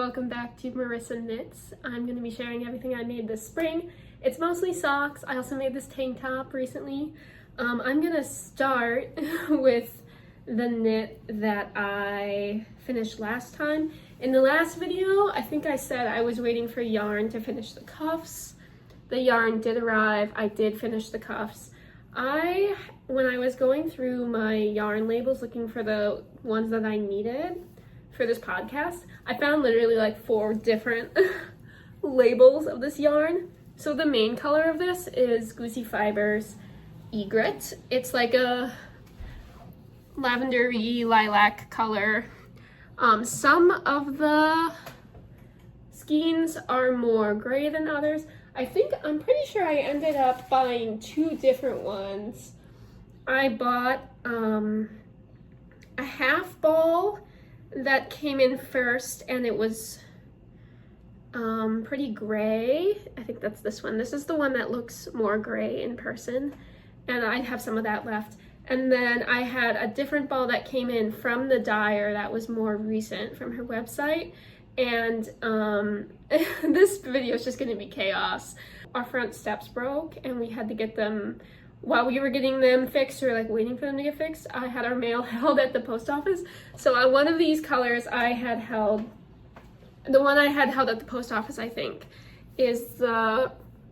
welcome back to Marissa Knits. I'm going to be sharing everything I made this spring. It's mostly socks. I also made this tank top recently. I'm going to start with the knit that I finished last time. In the last video, I think I said I was waiting for yarn to finish the cuffs. The yarn did arrive. I did finish the cuffs. When I was going through my yarn labels looking for the ones that I needed for this podcast, I found literally like 4 different labels of this yarn. So the main color of this is Goosey Fibers Egret. It's like a lavender-y lilac color. Some of the skeins are more gray than others. I'm pretty sure I ended up buying 2 different ones. I bought a half ball that came in first, and it was pretty gray. I think that's this one. This is the one that looks more gray in person, and I have some of that left. And then I had a different ball that came in from the dyer that was more recent from her website. And this video is just going to be chaos. Our front steps broke and we had to get them, while we were getting them fixed or like waiting for them to get fixed, I had our mail held at the post office. So one of these colors I had held, the one I had held at the post office, I think, is the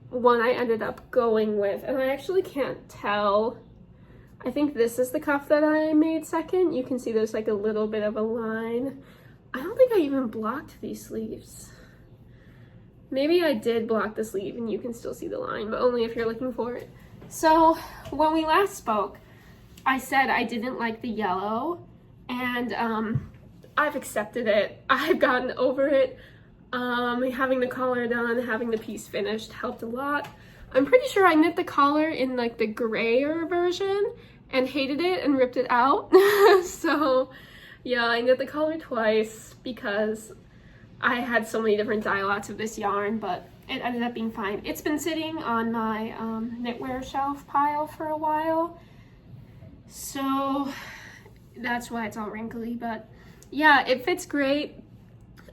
one I ended up going with. And I actually can't tell. I think this is the cuff that I made second. You can see there's like a little bit of a line. I don't think I even blocked these sleeves. Maybe I did block the sleeve and you can still see the line, but only if you're looking for it. So when we last spoke, I said I didn't like the yellow, and I've accepted it. I've gotten over it. Having the collar done, having the piece finished helped a lot. I'm pretty sure I knit the collar in like the grayer version and hated it and ripped it out. So yeah, I knit the collar twice because I had so many different dye lots of this yarn, but it ended up being fine. It's been sitting on my knitwear shelf pile for a while, so that's why it's all wrinkly, but yeah, it fits great.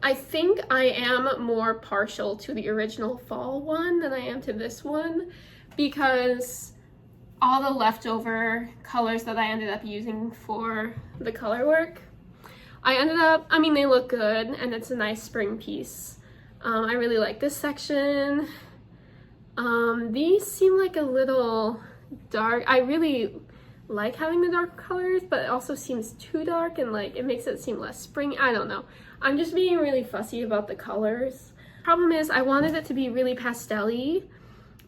I think I am more partial to the original fall one than I am to this one, because all the leftover colors that I ended up using for the color work, they look good and it's a nice spring piece. I really like this section. These seem like a little dark. I really like having the dark colors, but it also seems too dark and like it makes it seem less spring. I don't know. I'm just being really fussy about the colors. Problem is I wanted it to be really pastel-y,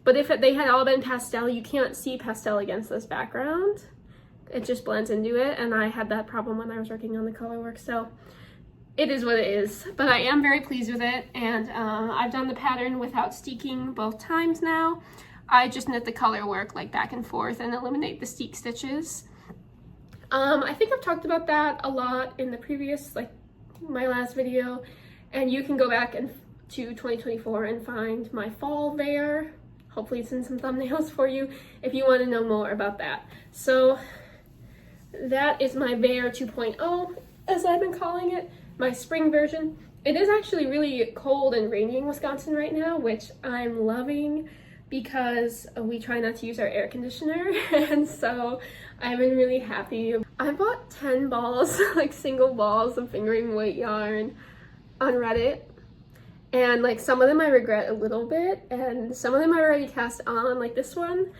but if they had all been pastel, you can't see pastel against this background. It just blends into it, and I had that problem when I was working on the color work, so it is what it is. But I am very pleased with it, and I've done the pattern without steeking both times now. I just knit the color work like back and forth and eliminate the steek stitches. I think I've talked about that a lot in the previous, like my last video, and you can go back to 2024 and find my fall there. Hopefully it's in some thumbnails for you if you want to know more about that. So that is my Bear 2.0, as I've been calling it, my spring version. It is actually really cold and rainy in Wisconsin right now, which I'm loving because we try not to use our air conditioner, and so I've been really happy. I bought 10 balls, like single balls of fingering weight yarn on Reddit, and like some of them I regret a little bit, and some of them I already cast on, like this one.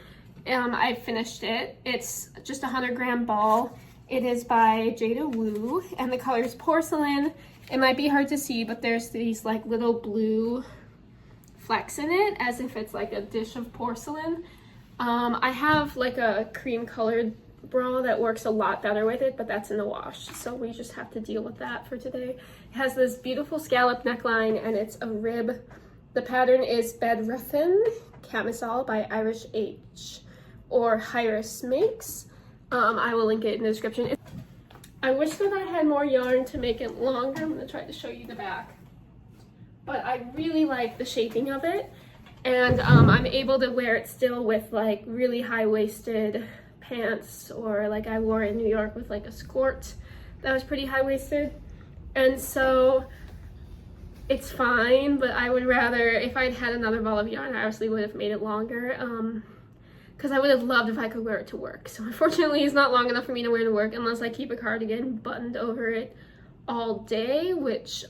I finished it. It's just a 100-gram ball. It is by Jada Woo, and the color is porcelain. It might be hard to see, but there's these like little blue flecks in it, as if it's like a dish of porcelain. I have like a cream colored bra that works a lot better with it, but that's in the wash, so we just have to deal with that for today. It has this beautiful scallop neckline, and it's a rib. The pattern is Bed Ruffin Camisole by Irish H or Hyris Makes. I will link it in the description. I wish that I had more yarn to make it longer. I'm going to try to show you the back. But I really like the shaping of it, and I'm able to wear it still with like really high-waisted pants, or like I wore in New York with like a skirt that was pretty high-waisted. And so it's fine, but I would rather, if I'd had another ball of yarn, I obviously would have made it longer, because I would have loved if I could wear it to work. So unfortunately, it's not long enough for me to wear to work unless I keep a cardigan buttoned over it all day, which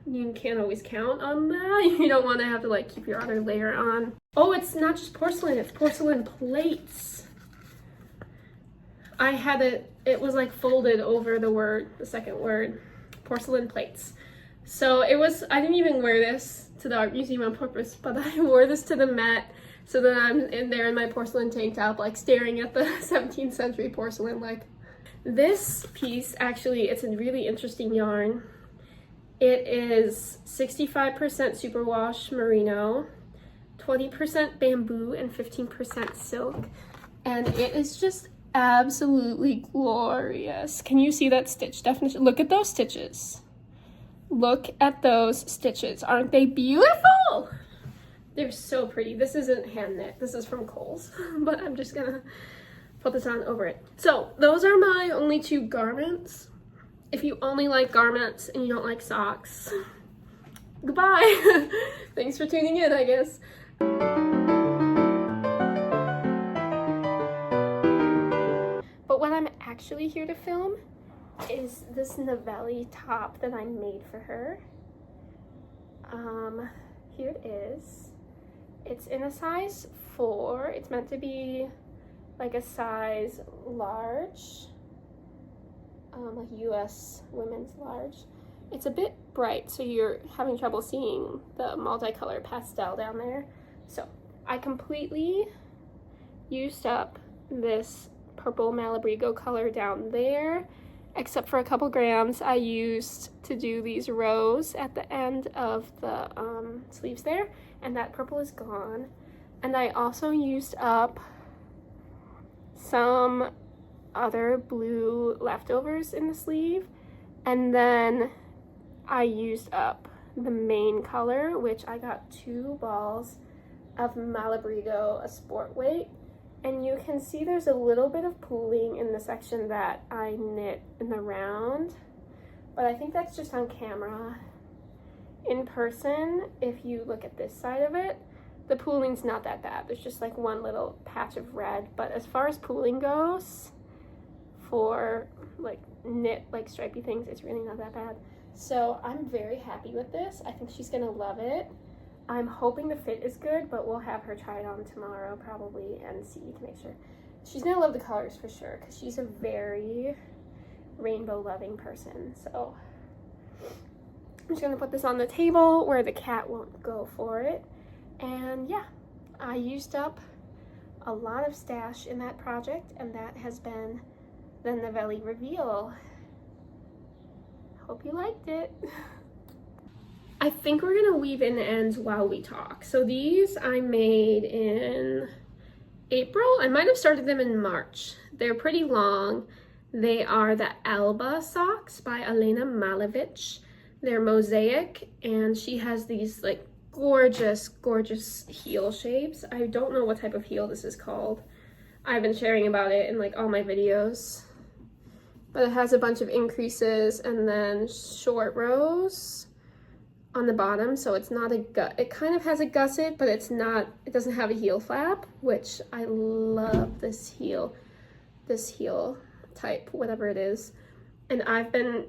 you can't always count on that. You don't want to have to like keep your other layer on. Oh, it's not just porcelain, it's porcelain plates. I had it was like folded over the second word, porcelain plates. So I didn't even wear this to the art museum on purpose, but I wore this to the Met so that I'm in there in my porcelain tank top, like staring at the 17th century porcelain. Like, this piece, actually, it's a really interesting yarn. It is 65% superwash merino, 20% bamboo, and 15% silk. And it is just absolutely glorious. Can you see that stitch definition? Look at those stitches. Look at those stitches. Aren't they beautiful? They're so pretty. This isn't hand knit. This is from Kohl's, but I'm just gonna put this on over it. So those are my only 2 garments. If you only like garments and you don't like socks, goodbye. Thanks for tuning in, I guess. But what I'm actually here to film is this Novelli top that I made for her. Here it is. It's in a size 4. It's meant to be like a size large, like US women's large. It's a bit bright, so you're having trouble seeing the multicolor pastel down there. So I completely used up this purple Malabrigo color down there, except for a couple grams I used to do these rows at the end of the sleeves there, and that purple is gone. And I also used up some other blue leftovers in the sleeve, and then I used up the main color, which I got 2 balls of Malabrigo, a sport weight. And you can see there's a little bit of pooling in the section that I knit in the round, but I think that's just on camera. In person, if you look at this side of it, the pooling's not that bad. There's just like one little patch of red, but as far as pooling goes, for like knit, like stripy things, it's really not that bad. So I'm very happy with this. I think she's gonna love it. I'm hoping the fit is good, but we'll have her try it on tomorrow probably and see to make sure. She's gonna love the colors for sure, because she's a very rainbow loving person. So I'm just gonna put this on the table where the cat won't go for it. And yeah, I used up a lot of stash in that project, and that has been the Novelli reveal. Hope you liked it. I think we're gonna weave in the ends while we talk. So these I made in April. I might have started them in March. They're pretty long. They are the Alba socks by Elena Malevich. They're mosaic, and she has these like gorgeous, gorgeous heel shapes. I don't know what type of heel this is called. I've been sharing about it in like all my videos. But it has a bunch of increases and then short rows on the bottom, so it's not a gut. It kind of has a gusset, but it's not, it doesn't have a heel flap, which I love this heel type, whatever it is. And I've been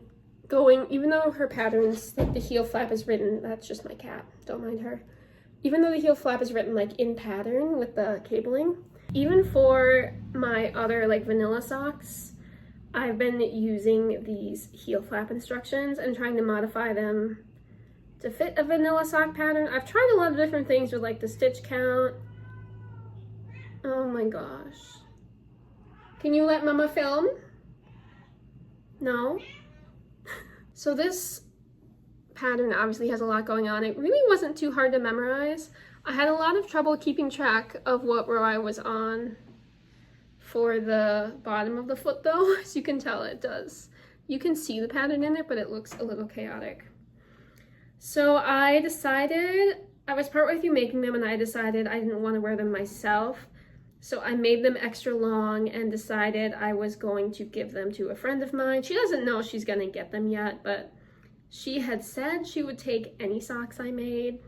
going, even though her patterns, like the heel flap is written, that's just my cat, don't mind her. Even though the heel flap is written like in pattern with the cabling, even for my other like vanilla socks, I've been using these heel flap instructions and trying to modify them to fit a vanilla sock pattern. I've tried a lot of different things with like the stitch count. Oh my gosh. Can you let mama film? No? So this pattern obviously has a lot going on. It really wasn't too hard to memorize. I had a lot of trouble keeping track of what row I was on for the bottom of the foot though. As you can tell, it does. You can see the pattern in it, but it looks a little chaotic. So I decided, I was partway through making them and I decided I didn't want to wear them myself. So I made them extra long and decided I was going to give them to a friend of mine. She doesn't know she's going to get them yet, but she had said she would take any socks I made,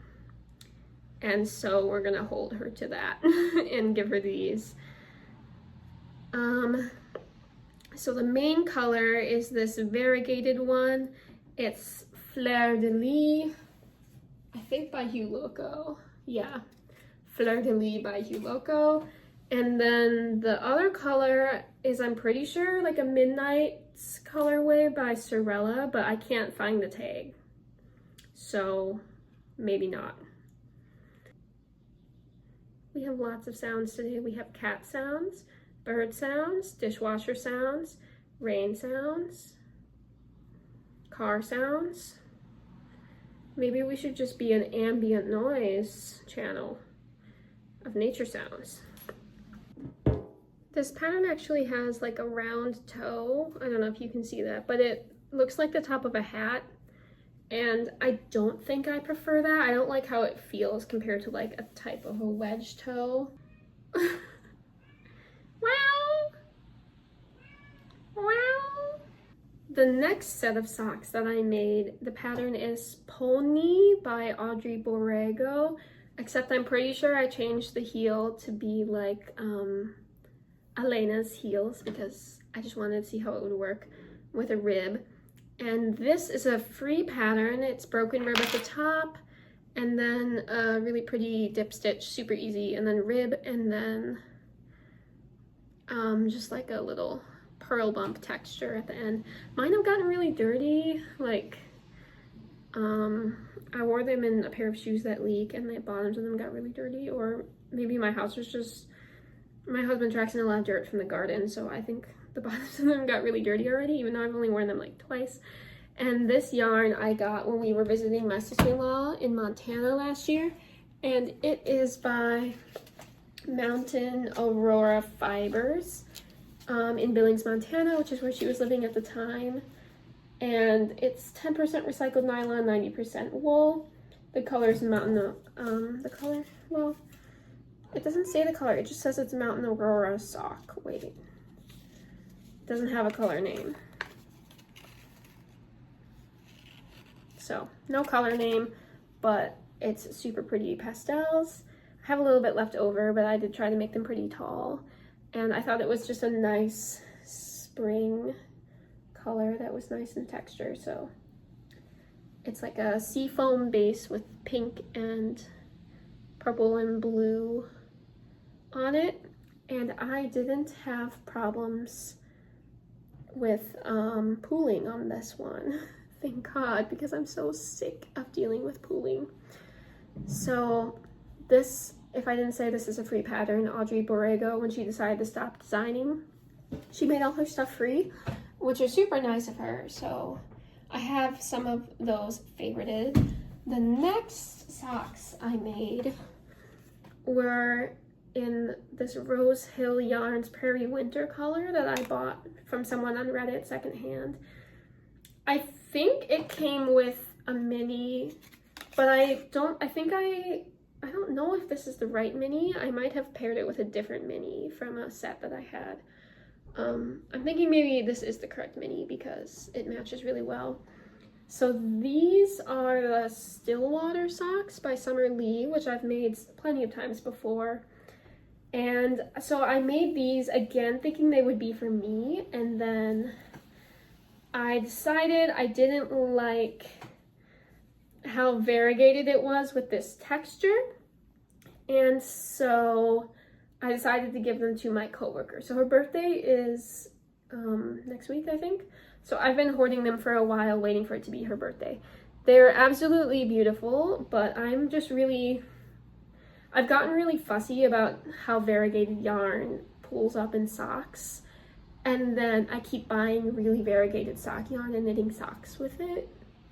and so we're gonna hold her to that and give her these. So the main color is this variegated one. It's Fleur de Lis, I think by Hue Loco. Yeah, Fleur de Lis by Hue Loco. And then the other color is, I'm pretty sure, like a Midnight's colorway by Sorella, but I can't find the tag. So maybe not. We have lots of sounds today. We have cat sounds, bird sounds, dishwasher sounds, rain sounds, car sounds. Maybe we should just be an ambient noise channel of nature sounds. This pattern actually has like a round toe. I don't know if you can see that, but it looks like the top of a hat. And I don't think I prefer that. I don't like how it feels compared to like a type of a wedge toe. Wow! Wow! The next set of socks that I made, the pattern is Pony by Audrey Borrego, except I'm pretty sure I changed the heel to be like Elena's heels because I just wanted to see how it would work with a rib. And this is a free pattern. It's broken rib at the top, and then a really pretty dip stitch, super easy, and then rib, and then just like a little pearl bump texture at the end. Mine have gotten really dirty. Like, I wore them in a pair of shoes that leak, and the bottoms of them got really dirty, or maybe my house was just, my husband tracks in a lot of dirt from the garden, so I think the bottoms of them got really dirty already, even though I've only worn them like twice. And this yarn I got when we were visiting my sister-in-law in Montana last year, and it is by Mountain Aurora Fibers in Billings, Montana, which is where she was living at the time. And it's 10% recycled nylon, 90% wool. The color is Mountain, the color, well, it doesn't say the color, it just says it's Mountain Aurora sock. Wait, it doesn't have a color name. So, no color name, but it's super pretty pastels. I have a little bit left over, but I did try to make them pretty tall. And I thought it was just a nice spring color that was nice in texture. So, it's like a seafoam base with pink and purple and blue on it. And I didn't have problems with pooling on this one. Thank God, because I'm so sick of dealing with pooling. So this, if I didn't say this is a free pattern, Audrey Borrego, when she decided to stop designing, she made all her stuff free, which is super nice of her. So I have some of those favorited. The next socks I made were in this Rose Hill Yarns Prairie Winter color that I bought from someone on Reddit secondhand. I think it came with a mini, but I don't know if this is the right mini. I might have paired it with a different mini from a set that I had. I'm thinking maybe this is the correct mini because it matches really well. So these are the Stillwater socks by Summer Lee, which I've made plenty of times before. And so I made these again thinking they would be for me, and then I decided I didn't like how variegated it was with this texture, and so I decided to give them to my coworker. So her birthday is next week, I think. So I've been hoarding them for a while, waiting for it to be her birthday. They're absolutely beautiful, but I'm just really, I've gotten really fussy about how variegated yarn pulls up in socks. And then I keep buying really variegated sock yarn and knitting socks with it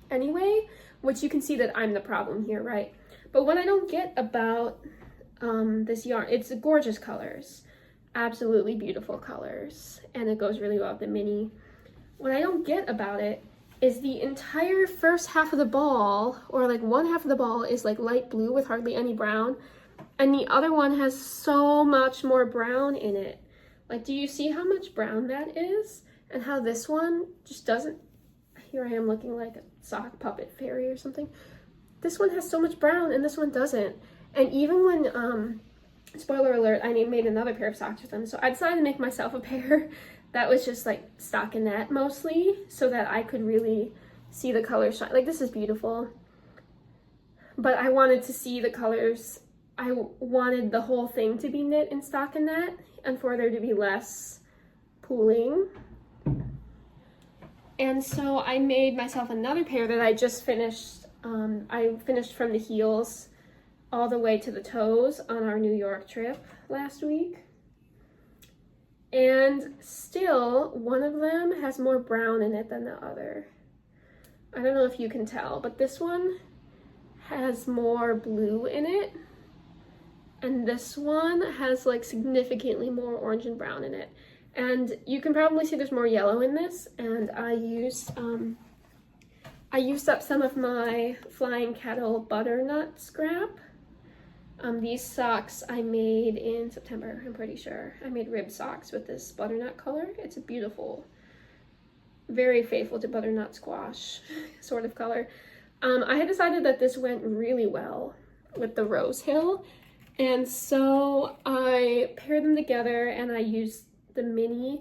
anyway, which you can see that I'm the problem here, right? But what I don't get about this yarn, it's gorgeous colors, absolutely beautiful colors, and it goes really well with the mini. What I don't get about it is the entire first half of the ball, or like one half of the ball, is like light blue with hardly any brown, and the other one has so much more brown in it. Like, do you see how much brown that is? And how this one just doesn't, here I am looking like a sock puppet fairy or something. This one has so much brown and this one doesn't. And even when, spoiler alert, I made another pair of socks with them. So I decided to make myself a pair that was just like stockinette mostly, so that I could really see the colors shine. Like, this is beautiful, but I wanted to see the colors. I wanted the whole thing to be knit in stockinette and for there to be less pooling. And so I made myself another pair that I just finished. I finished from the heels all the way to the toes on our New York trip last week. And still, one of them has more brown in it than the other. I don't know if you can tell, but this one has more blue in it. And this one has like significantly more orange and brown in it. And you can probably see there's more yellow in this. And I used up some of my Flying Kettle butternut scrap. These socks I made in September, I'm pretty sure. I made rib socks with this butternut color. It's a beautiful, very faithful to butternut squash sort of color. I had decided that this went really well with the Rose Hill. And so I paired them together and I used the mini,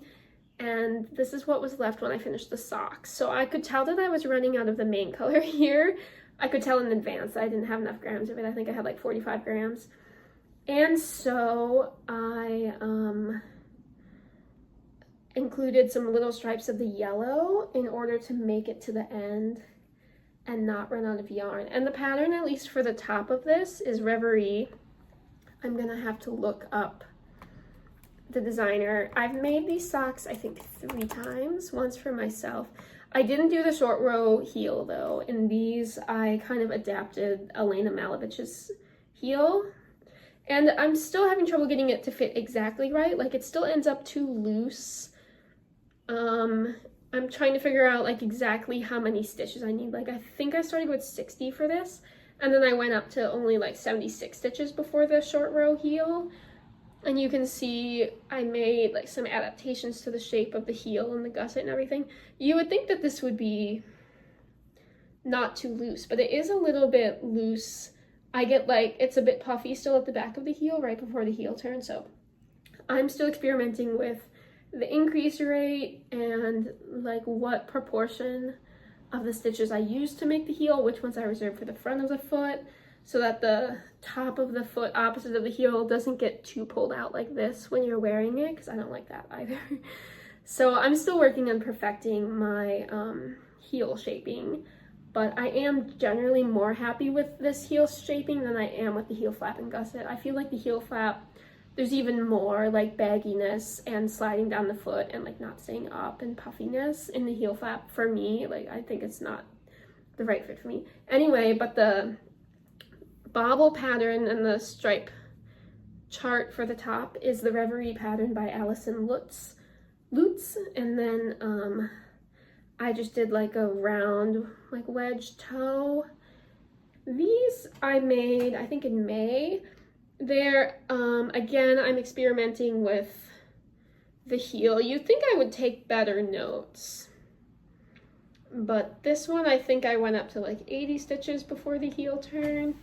and this is what was left when I finished the socks. So I could tell that I was running out of the main color here. I could tell in advance that I didn't have enough grams of it. I think I had like 45 grams. And so I included some little stripes of the yellow in order to make it to the end and not run out of yarn. And the pattern, at least for the top of this, is Reverie. I'm gonna have to look up the designer. I've made these socks, I think, 3 times, once for myself. I didn't do the short row heel though. In these, I kind of adapted Elena Malovich's heel. And I'm still having trouble getting it to fit exactly right. Like, it still ends up too loose. I'm trying to figure out like exactly how many stitches I need. Like, I think I started with 60 for this, and then I went up to only like 76 stitches before the short row heel. And you can see I made like some adaptations to the shape of the heel and the gusset and everything. You would think that this would be not too loose, but it is a little bit loose. I get like, it's a bit puffy still at the back of the heel right before the heel turn. So I'm still experimenting with the increase rate and like what proportion of the stitches I use to make the heel, which ones I reserve for the front of the foot, so that the top of the foot opposite of the heel doesn't get too pulled out like this when you're wearing it, because I don't like that either. So I'm still working on perfecting my heel shaping, but I am generally more happy with this heel shaping than I am with the heel flap and gusset. I feel like the heel flap, there's even more like bagginess and sliding down the foot and like not staying up and puffiness in the heel flap for me. Like, I think it's not the right fit for me. Anyway, but the bobble pattern and the stripe chart for the top is the Reverie pattern by Allison Lutz. And then I just did like a round like wedge toe. These I made, I think, in May. They're again, I'm experimenting with the heel. You'd think I would take better notes, but this one I think I went up to like 80 stitches before the heel turn.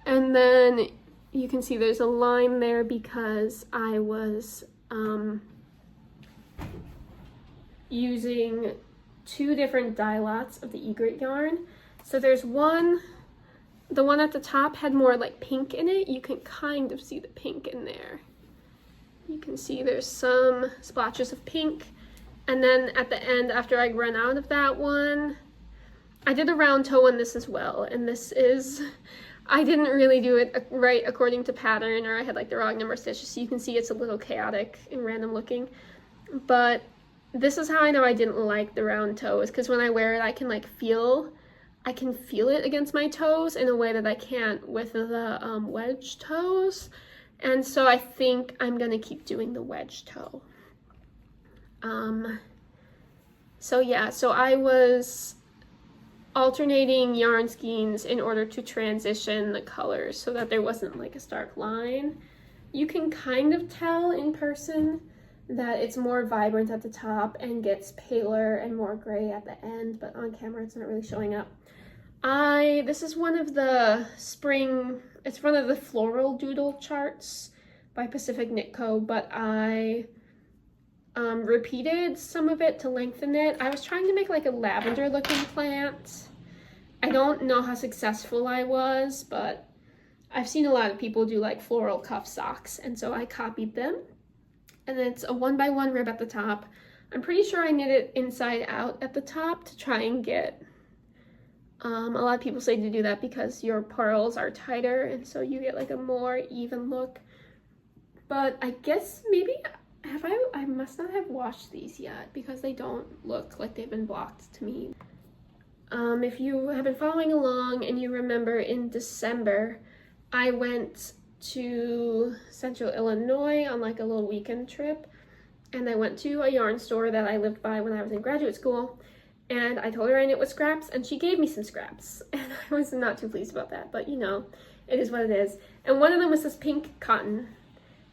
And then you can see there's a line there because I was using 2 different dye lots of the egret yarn. So there's one, the one at the top had more like pink in it. You can kind of see the pink in there. You can see there's some splotches of pink. And then at the end, after I run out of that one, I did a round toe on this as well. And this is, I didn't really do it right according to pattern, or I had like the wrong number of stitches, so you can see it's a little chaotic and random looking. But this is how I know I didn't like the round toes, because when I wear it, I can feel it against my toes in a way that I can't with the wedge toes. And so I think I'm gonna keep doing the wedge toe. So yeah, so I was alternating yarn skeins in order to transition the colors so that there wasn't like a stark line. You can kind of tell in person that it's more vibrant at the top and gets paler and more gray at the end, but on camera it's not really showing up. This is one of the it's one of the floral doodle charts by Pacific Knit Co, but I repeated some of it to lengthen it. I was trying to make like a lavender looking plant. I don't know how successful I was, but I've seen a lot of people do like floral cuff socks, and so I copied them. And it's a 1x1 rib at the top. I'm pretty sure I knit it inside out at the top to try and get, a lot of people say to do that because your purls are tighter, and so you get like a more even look. But I guess maybe, I must not have washed these yet because they don't look like they've been blocked to me. If you have been following along and you remember, in December, I went to Central Illinois on like a little weekend trip, and I went to a yarn store that I lived by when I was in graduate school, and I told her I knit with scraps, and she gave me some scraps, and I was not too pleased about that, but you know, it is what it is. And one of them was this pink cotton,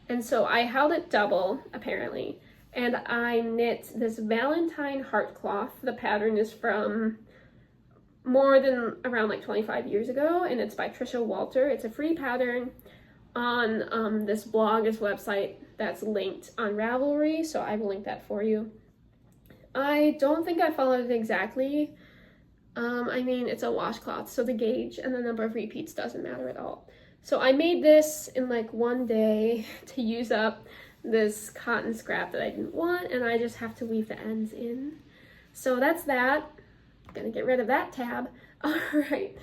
and so I held it double, apparently, and I knit this Valentine heart cloth. The pattern is from more than around like 25 years ago, and it's by Trisha Walter. It's a free pattern on this blog, this website that's linked on Ravelry, so I will link that for you. I don't think I followed it exactly. I mean, it's a washcloth, so the gauge and the number of repeats doesn't matter at all. So I made this in like one day to use up this cotton scrap that I didn't want, and I just have to weave the ends in. So that's that. I'm gonna get rid of that tab. All right.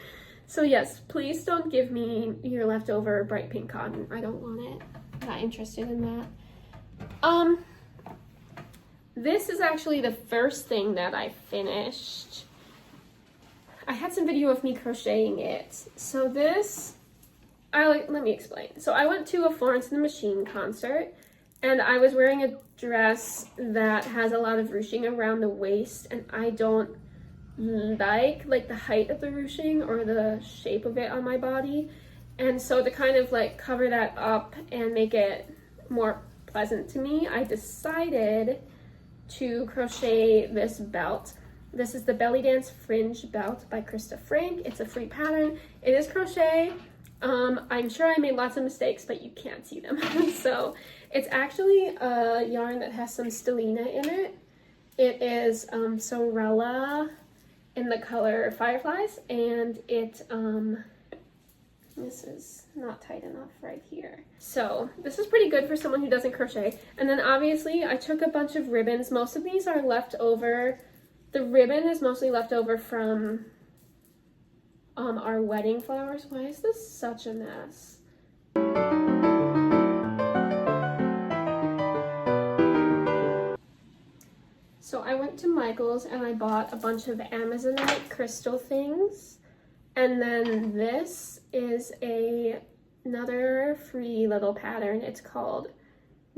So yes, please don't give me your leftover bright pink cotton. I don't want it. I'm not interested in that. This is actually the first thing that I finished. I had some video of me crocheting it. So this, let me explain. So I went to a Florence and the Machine concert, and I was wearing a dress that has a lot of ruching around the waist, and I don't like the height of the ruching or the shape of it on my body. And so to kind of like cover that up and make it more pleasant to me, I decided to crochet this belt. This is the Belly Dance Fringe Belt by Krista Frank. It's a free pattern. It is crochet. I'm sure I made lots of mistakes, but you can't see them. So it's actually a yarn that has some stellina in it. It is Sorella in the color Fireflies, and it this is not tight enough right here. So this is pretty good for someone who doesn't crochet. And then obviously I took a bunch of ribbons. Most of these are left over. The ribbon is mostly left over from our wedding flowers. Why is this such a mess? So I went to Michael's and I bought a bunch of Amazonite crystal things. And then this is another free little pattern. It's called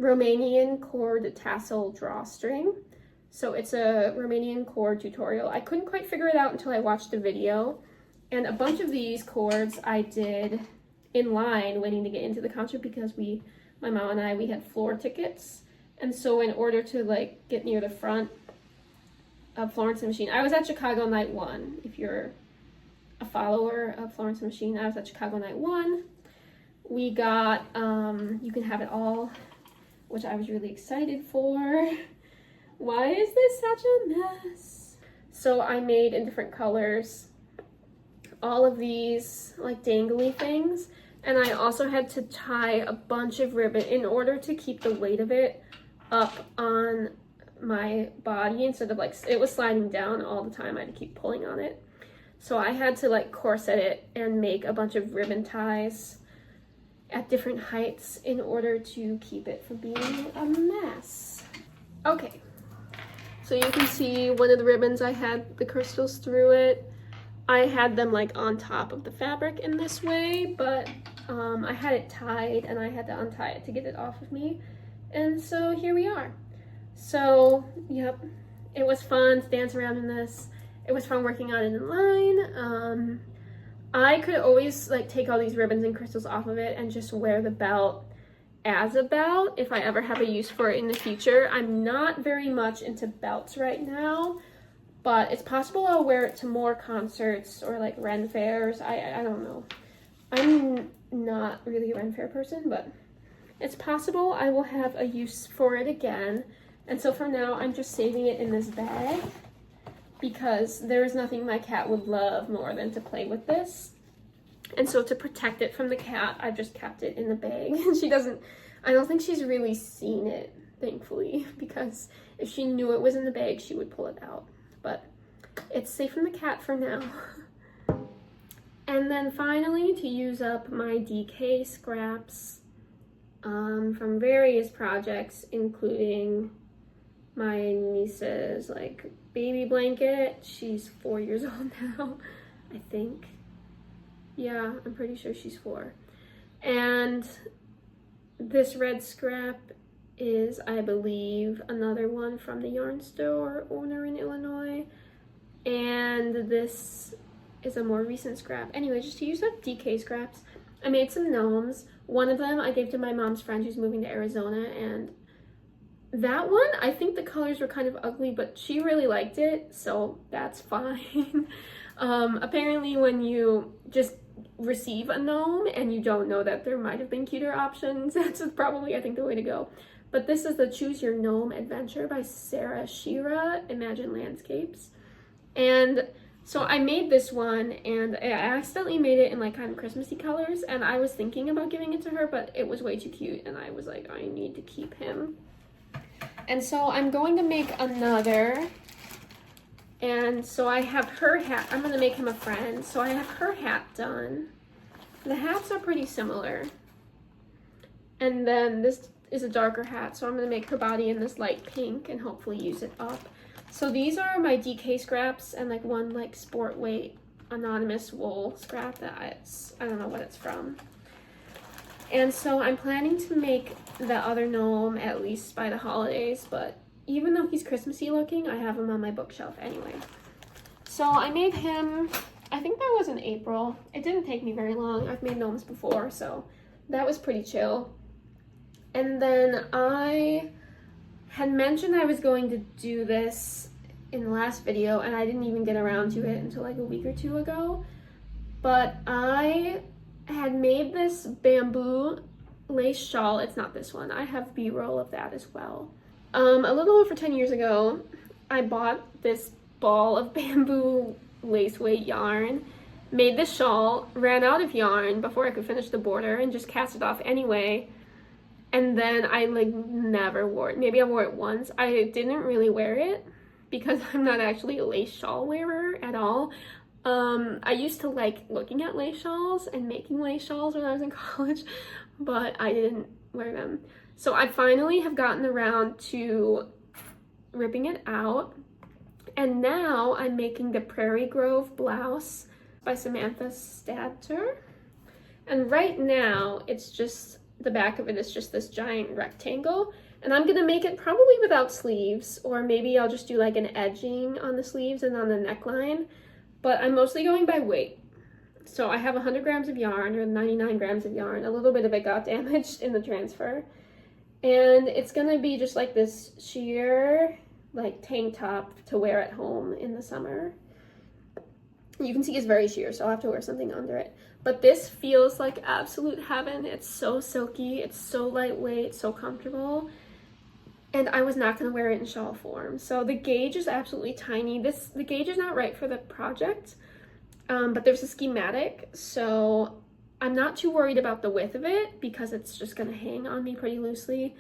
Romanian Cord Tassel Drawstring. So it's a Romanian cord tutorial. I couldn't quite figure it out until I watched the video. And a bunch of these cords I did in line waiting to get into the concert because my mom and I, we had floor tickets. And so in order to like get near the front of Florence and the Machine, I was at Chicago Night 1. If you're a follower of Florence and the Machine, I was at Chicago Night 1. We got You Can Have It All, which I was really excited for. Why is this such a mess? So I made in different colors all of these like dangly things, and I also had to tie a bunch of ribbon in order to keep the weight of it up on my body instead of like it was sliding down all the time. I had to keep pulling on it, so I had to like corset it and make a bunch of ribbon ties at different heights in order to keep it from being a mess. Okay, so you can see one of the ribbons, I had the crystals through it. I had them like on top of the fabric in this way, but I had it tied and I had to untie it to get it off of me. And so here we are. So, yep, it was fun to dance around in this. It was fun working on it in line. I could always like take all these ribbons and crystals off of it and just wear the belt as a belt if I ever have a use for it in the future. I'm not very much into belts right now, but it's possible I'll wear it to more concerts or like Ren fairs. I don't know. I'm not really a Ren fair person, but it's possible I will have a use for it again. And so for now, I'm just saving it in this bag because there is nothing my cat would love more than to play with this. And so to protect it from the cat, I've just kept it in the bag. She doesn't, I don't think she's really seen it, thankfully, because if she knew it was in the bag, she would pull it out. But it's safe from the cat for now. And then finally, to use up my DK scraps from various projects, including my niece's like baby blanket. She's 4 years old now, I think. Yeah, I'm pretty sure she's 4. And this red scrap is, I believe, another one from the yarn store owner in Illinois. And this is a more recent scrap. Anyway, just to use up DK scraps, I made some gnomes. One of them I gave to my mom's friend who's moving to Arizona, and that one, I think the colors were kind of ugly, but she really liked it, so that's fine. Apparently when you just receive a gnome and you don't know that there might have been cuter options, that's probably, I think, the way to go. But this is the Choose Your Gnome Adventure by Sarah Shira, Imagine Landscapes. And so I made this one, and I accidentally made it in like kind of Christmassy colors, and I was thinking about giving it to her, but it was way too cute, and I was like, I need to keep him. And so I'm going to make another. And so I have her hat. I'm going to make him a friend. So I have her hat done. The hats are pretty similar. And then this is a darker hat. So I'm going to make her body in this light pink and hopefully use it up. So these are my DK scraps and like one like sport weight anonymous wool scrap that I don't know what it's from. And so I'm planning to make the other gnome at least by the holidays, but even though he's Christmassy looking, I have him on my bookshelf anyway. So I made him, I think that was in April. It didn't take me very long. I've made gnomes before, so that was pretty chill. And then I had mentioned I was going to do this in the last video, and I didn't even get around to it until like a week or two ago. But I had made this bamboo lace shawl. It's not this one. I have B-roll of that as well. A little over 10 years ago, I bought this ball of bamboo lace weight yarn, made this shawl, ran out of yarn before I could finish the border, and just cast it off anyway. And then I like never wore it. Maybe I wore it once. I didn't really wear it because I'm not actually a lace shawl wearer at all. I used to like looking at lace shawls and making lace shawls when I was in college, but I didn't wear them. So I finally have gotten around to ripping it out, and now I'm making the Prairie Grove blouse by Samantha Stadter. And right now it's just, the back of it is just this giant rectangle, and I'm gonna make it probably without sleeves, or maybe I'll just do like an edging on the sleeves and on the neckline, but I'm mostly going by weight. So I have 100 grams of yarn, or 99 grams of yarn. A little bit of it got damaged in the transfer. And it's gonna be just like this sheer like tank top to wear at home in the summer. You can see it's very sheer, so I'll have to wear something under it. But this feels like absolute heaven. It's so silky, it's so lightweight, so comfortable. And I was not gonna wear it in shawl form. So the gauge is absolutely tiny. The gauge is not right for the project, but there's a schematic, so I'm not too worried about the width of it because it's just gonna hang on me pretty loosely.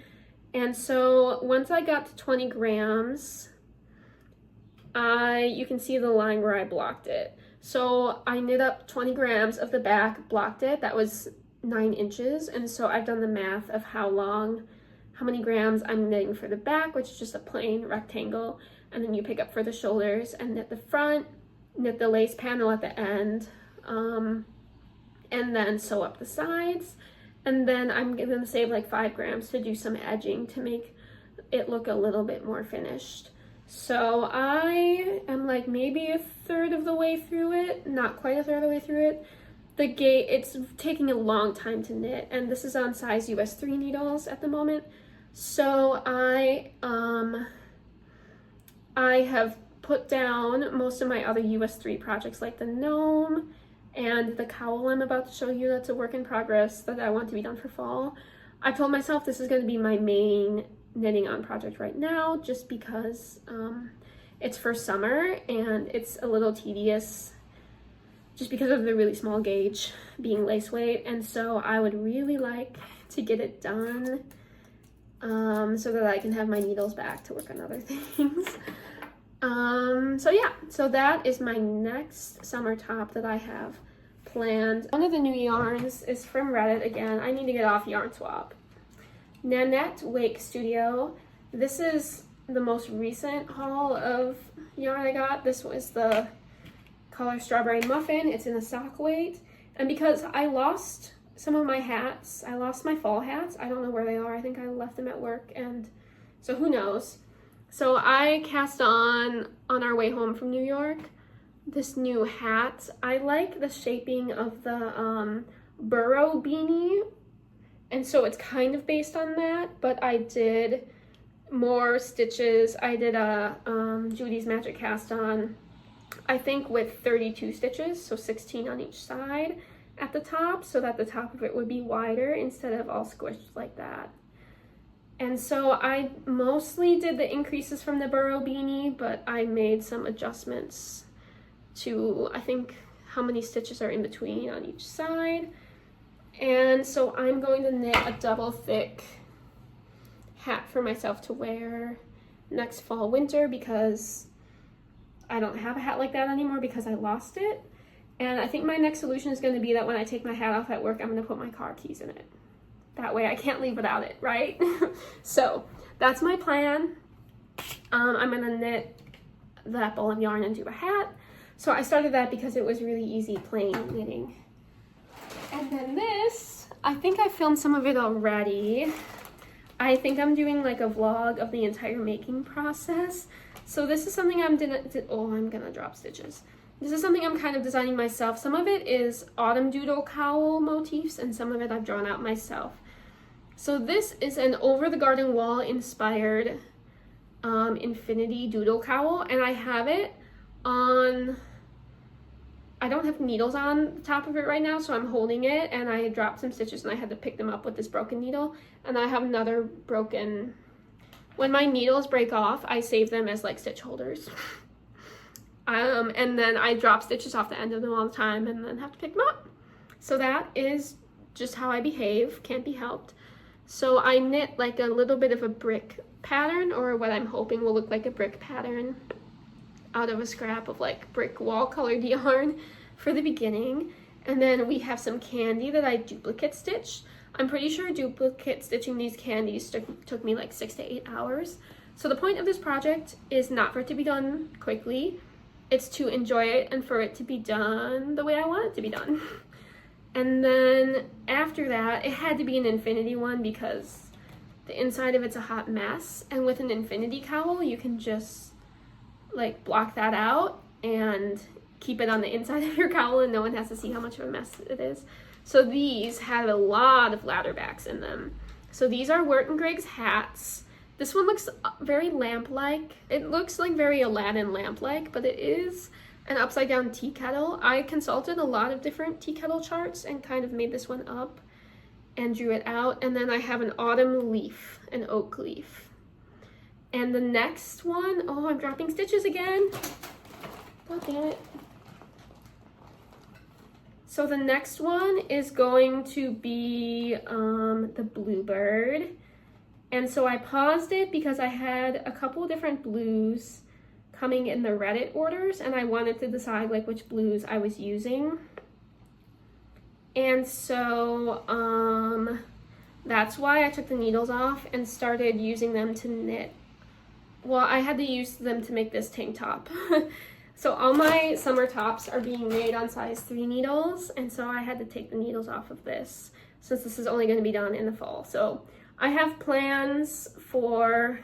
And so once I got to 20 grams, you can see the line where I blocked it. So I knit up 20 grams of the back, blocked it. That was 9 inches. And so I've done the math of how many grams I'm knitting for the back, which is just a plain rectangle. And then you pick up for the shoulders and knit the front, knit the lace panel at the end, and then sew up the sides. And then I'm gonna save like 5 grams to do some edging to make it look a little bit more finished. So I am like maybe a third of the way through it, not quite a third of the way through it. it's taking a long time to knit, and this is on size US 3 needles at the moment. So I have put down most of my other US 3 projects, like the gnome and the cowl I'm about to show you. That's a work in progress that I want to be done for fall. I told myself this is going to be my main knitting on project right now, just because it's for summer and it's a little tedious just because of the really small gauge being lace weight, and so I would really like to get it done so that I can have my needles back to work on other things. So yeah, so that is my next summer top that I have planned. One of the new yarns is from Reddit again. I need to get off Yarn Swap. Nanette Wake Studio. This is the most recent haul of yarn I got. This was the color Strawberry Muffin. It's in a sock weight. And because I lost some of my hats, I lost my fall hats. I don't know where they are. I think I left them at work, and so who knows. So I cast on our way home from New York this new hat. I like the shaping of the burrow beanie, and so it's kind of based on that, but I did more stitches. I did a Judy's Magic cast on, I think with 32 stitches, so 16 on each side at the top, so that the top of it would be wider instead of all squished like that. And so I mostly did the increases from the burrow beanie, but I made some adjustments to, I think, how many stitches are in between on each side. And so I'm going to knit a double thick hat for myself to wear next fall winter, because I don't have a hat like that anymore because I lost it. And I think my next solution is going to be that when I take my hat off at work, I'm going to put my car keys in it. That way I can't leave without it, right? So that's my plan. I'm going to knit that ball of yarn into a hat. So I started that because it was really easy plain knitting. And then this, I think I filmed some of it already. I think I'm doing like a vlog of the entire making process. So this is something I'm gonna drop stitches. This is something I'm kind of designing myself. Some of it is autumn doodle cowl motifs, and some of it I've drawn out myself. So this is an over the garden wall inspired infinity doodle cowl, and I have it on, I don't have needles on the top of it right now, so I'm holding it, and I dropped some stitches and I had to pick them up with this broken needle, and I have another broken. When my needles break off, I save them as like stitch holders. And then I drop stitches off the end of them all the time and then have to pick them up. So that is just how I behave, can't be helped. So I knit like a little bit of a brick pattern, or what I'm hoping will look like a brick pattern, out of a scrap of like brick wall colored yarn for the beginning. And then we have some candy that I duplicate stitched. I'm pretty sure duplicate stitching these candies took me like 6 to 8 hours. So the point of this project is not for it to be done quickly. It's to enjoy it and for it to be done the way I want it to be done. And then after that, it had to be an infinity one because the inside of it's a hot mess. And with an infinity cowl, you can just like block that out and keep it on the inside of your cowl, and no one has to see how much of a mess it is. So these had a lot of ladder backs in them. So these are Wirt & Greg's hats. This one looks very lamp-like. It looks like very Aladdin lamp-like, but it is an upside-down tea kettle. I consulted a lot of different tea kettle charts and kind of made this one up and drew it out. And then I have an autumn leaf, an oak leaf. And the next one, oh, I'm dropping stitches again. God damn it. So the next one is going to be the bluebird. And so I paused it because I had a couple different blues coming in the Reddit orders, and I wanted to decide like which blues I was using. And so that's why I took the needles off and started using them to knit. Well, I had to use them to make this tank top. So all my summer tops are being made on size 3 needles, and so I had to take the needles off of this since this is only going to be done in the fall. So I have plans for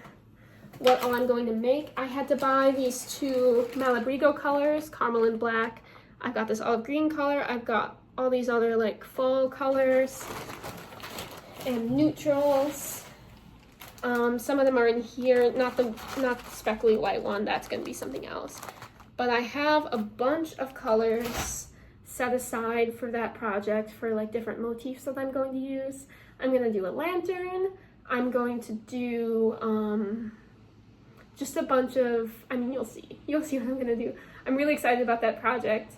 what all I'm going to make. I had to buy these 2 Malabrigo colors, caramel and black. I've got this olive green color. I've got all these other like fall colors and neutrals. Some of them are in here, not the speckly white one, that's gonna be something else. But I have a bunch of colors set aside for that project for like different motifs that I'm going to use. I'm gonna do a lantern. I'm going to do just a bunch of, I mean, you'll see what I'm gonna do. I'm really excited about that project.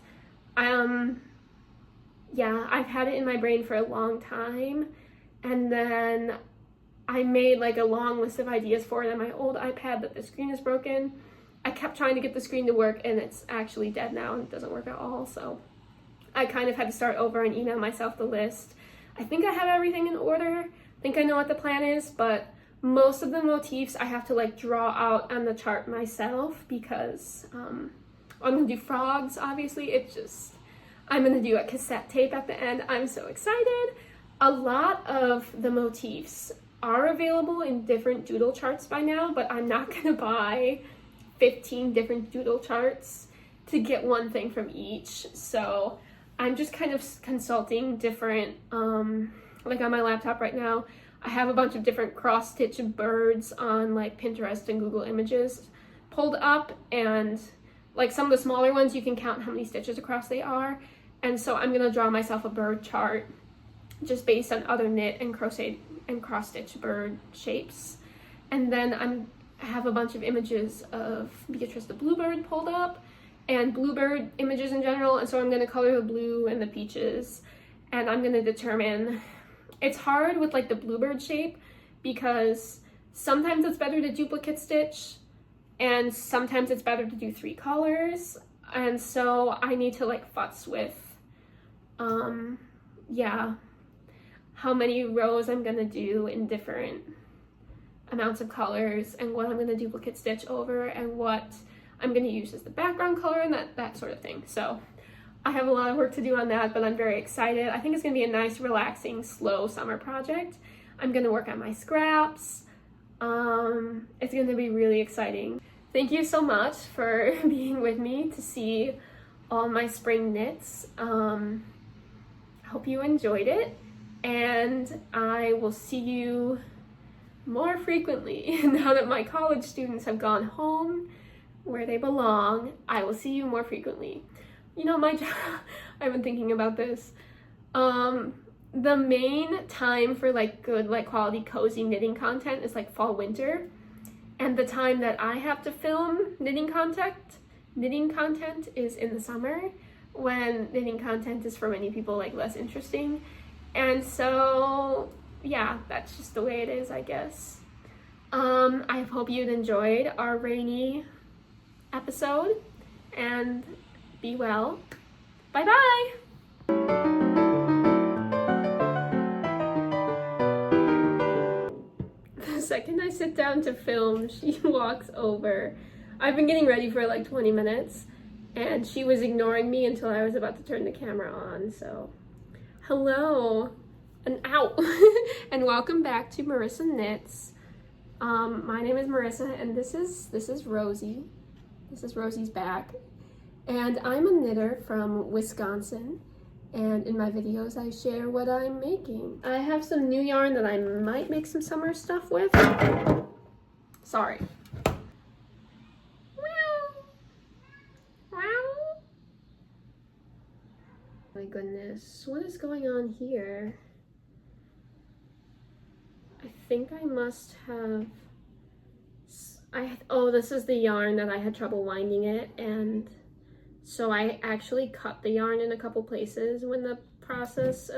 Yeah, I've had it in my brain for a long time, and then I made like a long list of ideas for it on my old iPad, but the screen is broken. I kept trying to get the screen to work, and it's actually dead now and it doesn't work at all, so I kind of had to start over and email myself the list. I think I have everything in order. I think I know what the plan is, but most of the motifs I have to like draw out on the chart myself because I'm gonna do frogs, obviously. I'm gonna do a cassette tape at the end. I'm so excited. A lot of the motifs are available in different doodle charts by now, but I'm not gonna buy 15 different doodle charts to get one thing from each. So I'm just kind of consulting different, like on my laptop right now, I have a bunch of different cross-stitch birds on like Pinterest and Google Images pulled up, and like some of the smaller ones you can count how many stitches across they are. And so I'm gonna draw myself a bird chart just based on other knit and crochet and cross-stitch bird shapes. And then I have a bunch of images of Beatrice the bluebird pulled up and bluebird images in general, and so I'm gonna color the blue and the peaches, and I'm gonna determine, it's hard with like the bluebird shape because sometimes it's better to duplicate stitch and sometimes it's better to do 3 colors, and so I need to like futz with yeah, how many rows I'm gonna do in different amounts of colors and what I'm gonna duplicate stitch over and what I'm gonna use as the background color and that sort of thing. So I have a lot of work to do on that, but I'm very excited. I think it's gonna be a nice, relaxing, slow summer project. I'm gonna work on my scraps. It's gonna be really exciting. Thank you so much for being with me to see all my spring knits. I hope you enjoyed it, and I will see you more frequently now that my college students have gone home where they belong. I will see you more frequently. You know, my job, I've been thinking about this. The main time for like good, like quality, cozy knitting content is like fall, winter. And the time that I have to film knitting content is in the summer, when knitting content is for many people like less interesting. And so, yeah, that's just the way it is, I guess. I hope you'd enjoyed our rainy episode, and be well. Bye-bye! The second I sit down to film, she walks over. I've been getting ready for like 20 minutes, and she was ignoring me until I was about to turn the camera on, so hello, and ow, and welcome back to Marissa Knits. My name is Marissa, and this is Rosie. This is Rosie's back, and I'm a knitter from Wisconsin, and in my videos I share what I'm making. I have some new yarn that I might make some summer stuff with. Sorry. My goodness, what is going on here? I think I must have, oh, this is the yarn that I had trouble winding it, and so I actually cut the yarn in a couple places when the process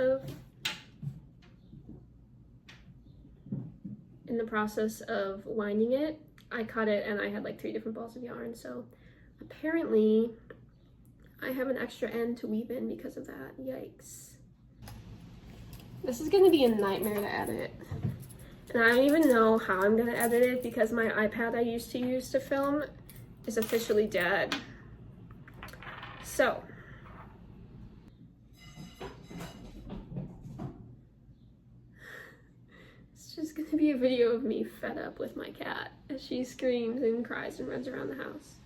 of winding it. I cut it and I had like 3 different balls of yarn, so apparently I have an extra end to weave in because of that. Yikes. This is gonna be a nightmare to edit. And I don't even know how I'm gonna edit it because my iPad I used to use to film is officially dead. So, it's just gonna be a video of me fed up with my cat as she screams and cries and runs around the house.